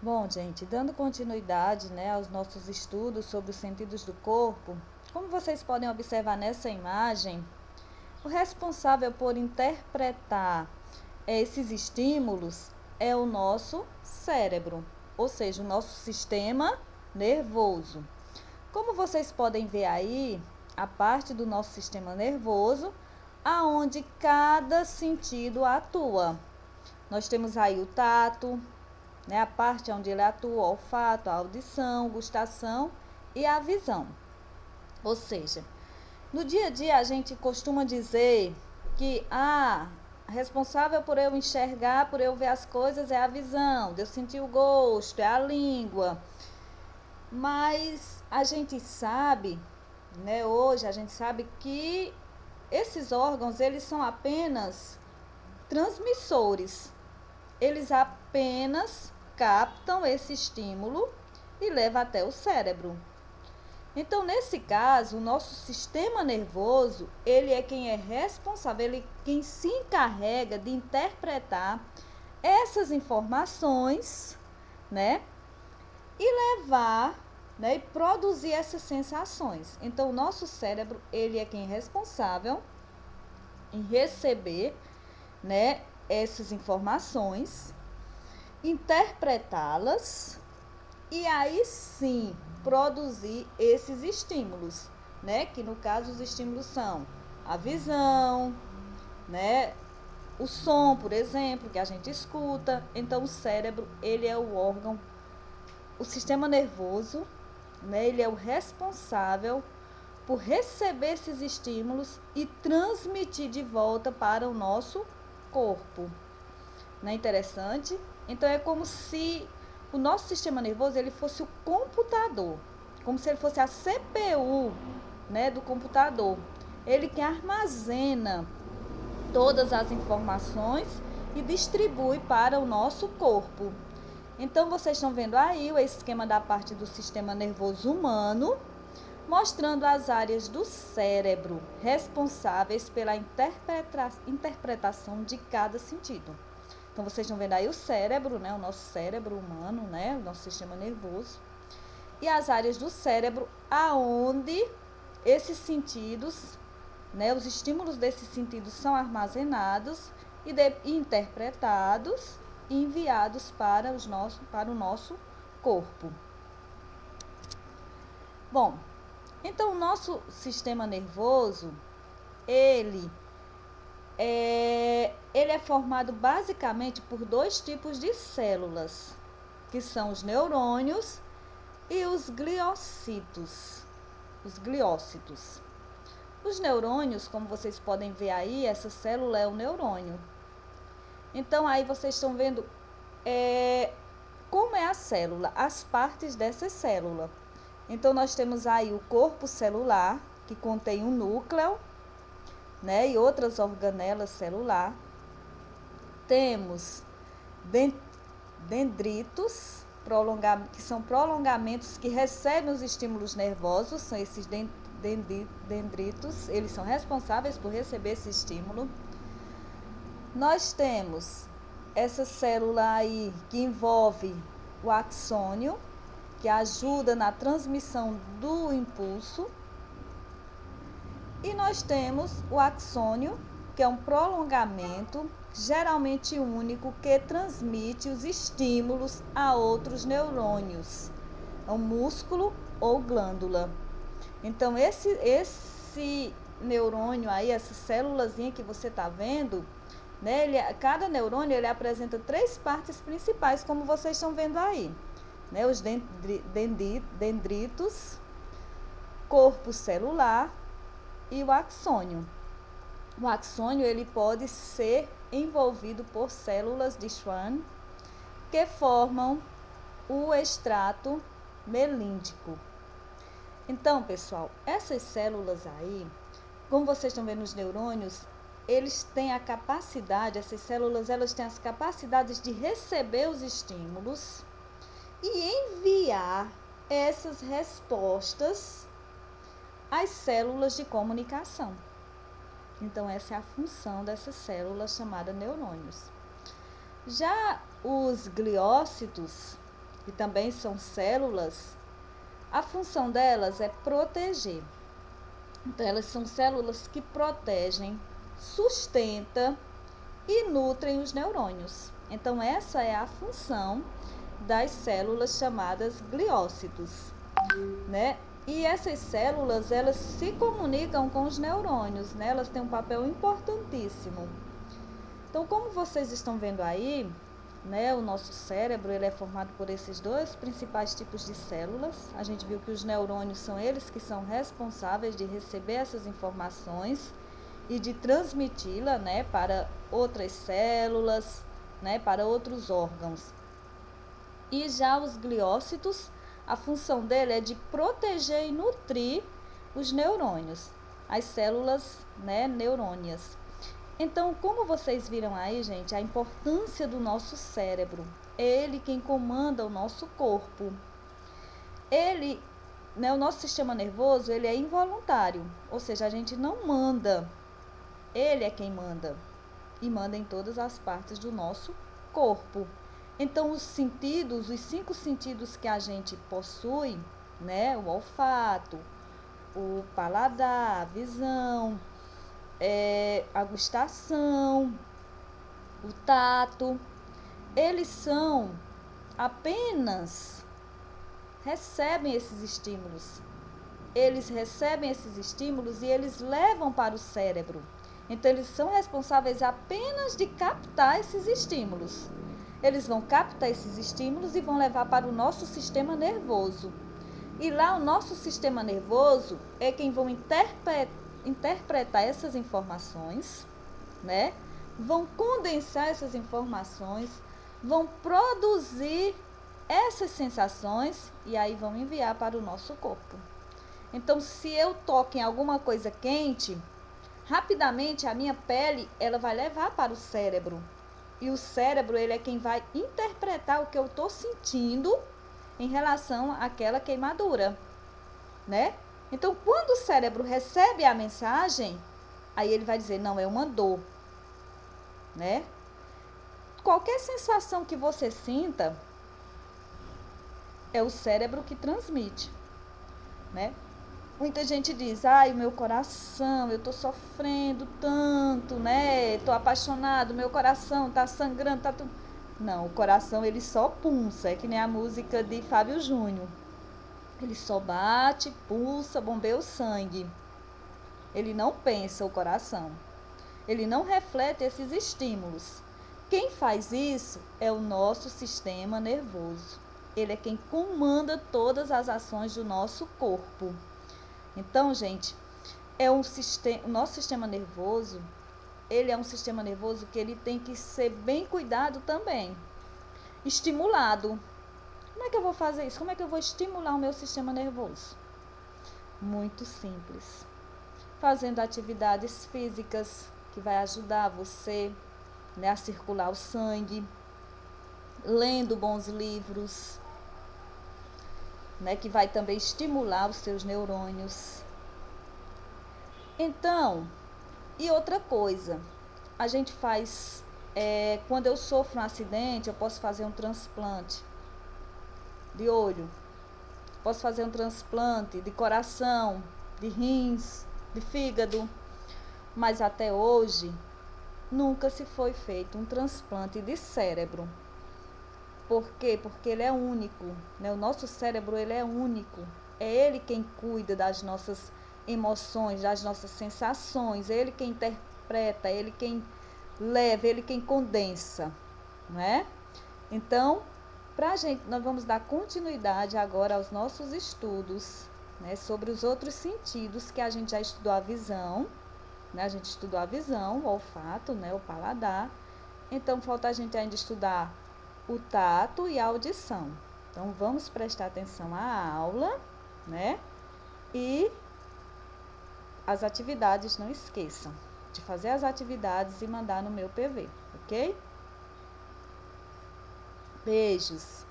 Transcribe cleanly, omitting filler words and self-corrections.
Bom, gente, dando continuidade, né, aos nossos estudos sobre os sentidos do corpo, como vocês podem observar nessa imagem, o responsável por interpretar esses estímulos é o nosso cérebro, ou seja, o nosso sistema nervoso. Como vocês podem ver aí, a parte do nosso sistema nervoso, aonde cada sentido atua. Nós temos aí o tato, né, a parte onde ele atua, o olfato, a audição, gustação e a visão. Ou seja, no dia a dia a gente costuma dizer que responsável por eu enxergar, por eu ver as coisas é a visão, de eu sentir o gosto, é a língua. Mas a gente sabe, né, hoje a gente sabe que esses órgãos, eles são apenas transmissores. Eles apenas captam esse estímulo e levam até o cérebro. Então, nesse caso, o nosso sistema nervoso, ele é quem é responsável, ele é quem se encarrega de interpretar essas informações, né? E levar, né, e produzir essas sensações. Então, o nosso cérebro, ele é quem é responsável em receber, né, essas informações, interpretá-las e aí sim produzir esses estímulos, né? Que no caso os estímulos são a visão, né? O som, por exemplo, que a gente escuta. Então o cérebro, ele é o órgão, o sistema nervoso, né? Ele é o responsável por receber esses estímulos e transmitir de volta para o nosso corpo. Não é interessante? Então é como se o nosso sistema nervoso ele fosse o computador, como se ele fosse a CPU, né, do computador. Ele que armazena todas as informações e distribui para o nosso corpo. Então vocês estão vendo aí o esquema da parte do sistema nervoso humano, mostrando as áreas do cérebro responsáveis pela interpretação de cada sentido. Então, vocês estão vendo aí o cérebro, né? O nosso cérebro humano, né? O nosso sistema nervoso. E as áreas do cérebro aonde esses sentidos, né? Os estímulos desses sentidos são armazenados e interpretados e enviados para o nosso corpo. Bom, então o nosso sistema nervoso, ele é formado basicamente por dois tipos de células, que são os neurônios e os gliócitos. Os neurônios, como vocês podem ver aí, essa célula é o neurônio. Então aí vocês estão vendo como é a célula, as partes dessa célula. Então nós temos aí o corpo celular, que contém um núcleo, né, e outras organelas celular. Temos dendritos, que são prolongamentos que recebem os estímulos nervosos, são esses dendritos, eles são responsáveis por receber esse estímulo. Nós temos essa célula aí que envolve o axônio, que ajuda na transmissão do impulso. E nós temos o axônio, que é um prolongamento, geralmente único, que transmite os estímulos a outros neurônios, um músculo ou glândula. Então, esse neurônio aí, essa célulazinha que você está vendo, né, cada neurônio ele apresenta três partes principais, como vocês estão vendo aí, né, os dendritos, corpo celular e o axônio. O axônio ele pode ser envolvido por células de Schwann que formam o extrato melíndrico. Então, pessoal, essas células aí, como vocês estão vendo os neurônios, eles têm a capacidade, essas células, elas têm as capacidades de receber os estímulos e enviar essas respostas às células de comunicação. Então, essa é a função dessas células chamadas neurônios. Já os gliócitos, e também são células, a função delas é proteger. Então, elas são células que protegem, sustentam e nutrem os neurônios. Então, essa é a função das células chamadas gliócitos, né? E essas células, elas se comunicam com os neurônios, né? Elas têm um papel importantíssimo. Então, como vocês estão vendo aí, né, o nosso cérebro ele é formado por esses dois principais tipos de células. A gente viu que os neurônios são eles que são responsáveis de receber essas informações e de transmiti-la, né, para outras células, né, para outros órgãos. E já os gliócitos, a função dele é de proteger e nutrir os neurônios, as células, né, neurônias. Então, como vocês viram aí, gente, a importância do nosso cérebro. É ele quem comanda o nosso corpo. Ele, né, o nosso sistema nervoso, ele é involuntário, ou seja, a gente não manda. Ele é quem manda e manda em todas as partes do nosso corpo. Então, os sentidos, os 5 sentidos que a gente possui, né, o olfato, o paladar, a visão, a gustação, o tato, eles são apenas recebem esses estímulos. Eles recebem esses estímulos e eles levam para o cérebro. Então, eles são responsáveis apenas de captar esses estímulos. Eles vão captar esses estímulos e vão levar para o nosso sistema nervoso. E lá o nosso sistema nervoso é quem vão interpretar essas informações, né? Vão condensar essas informações, vão produzir essas sensações e aí vão enviar para o nosso corpo. Então, se eu toco em alguma coisa quente, rapidamente a minha pele ela vai levar para o cérebro. E o cérebro ele é quem vai interpretar o que eu estou sentindo em relação àquela queimadura, né? Então, quando o cérebro recebe a mensagem, aí ele vai dizer, não, é uma dor, né? Qualquer sensação que você sinta, é o cérebro que transmite, né? Muita gente diz, ai, o meu coração, eu tô sofrendo tanto, né? Tô apaixonado, meu coração tá sangrando, tá tudo. Não, o coração ele só pulsa, é que nem a música de Fábio Júnior. Ele só bate, pulsa, bombeia o sangue. Ele não pensa o coração. Ele não reflete esses estímulos. Quem faz isso é o nosso sistema nervoso. Ele é quem comanda todas as ações do nosso corpo. Então, gente, o nosso sistema nervoso, ele é um sistema nervoso que ele tem que ser bem cuidado também, estimulado. Como é que eu vou fazer isso? Como é que eu vou estimular o meu sistema nervoso? Muito simples. Fazendo atividades físicas que vai ajudar você, né, a circular o sangue, lendo bons livros, né, que vai também estimular os seus neurônios. Então, e outra coisa, a gente faz, quando eu sofro um acidente, eu posso fazer um transplante de olho, posso fazer um transplante de coração, de rins, de fígado, mas até hoje nunca se foi feito um transplante de cérebro. Por quê? Porque ele é único, né? O nosso cérebro ele é único. É ele quem cuida das nossas emoções, das nossas sensações, é ele quem interpreta, é ele quem leva, é ele quem condensa, né? Então, nós vamos dar continuidade agora aos nossos estudos, né, sobre os outros sentidos que a gente já estudou a visão, né? A gente estudou a visão, o olfato, né, o paladar. Então, falta a gente ainda estudar o tato e a audição. Então, vamos prestar atenção à aula, né? E as atividades, não esqueçam de fazer as atividades e mandar no meu PV, ok? Beijos!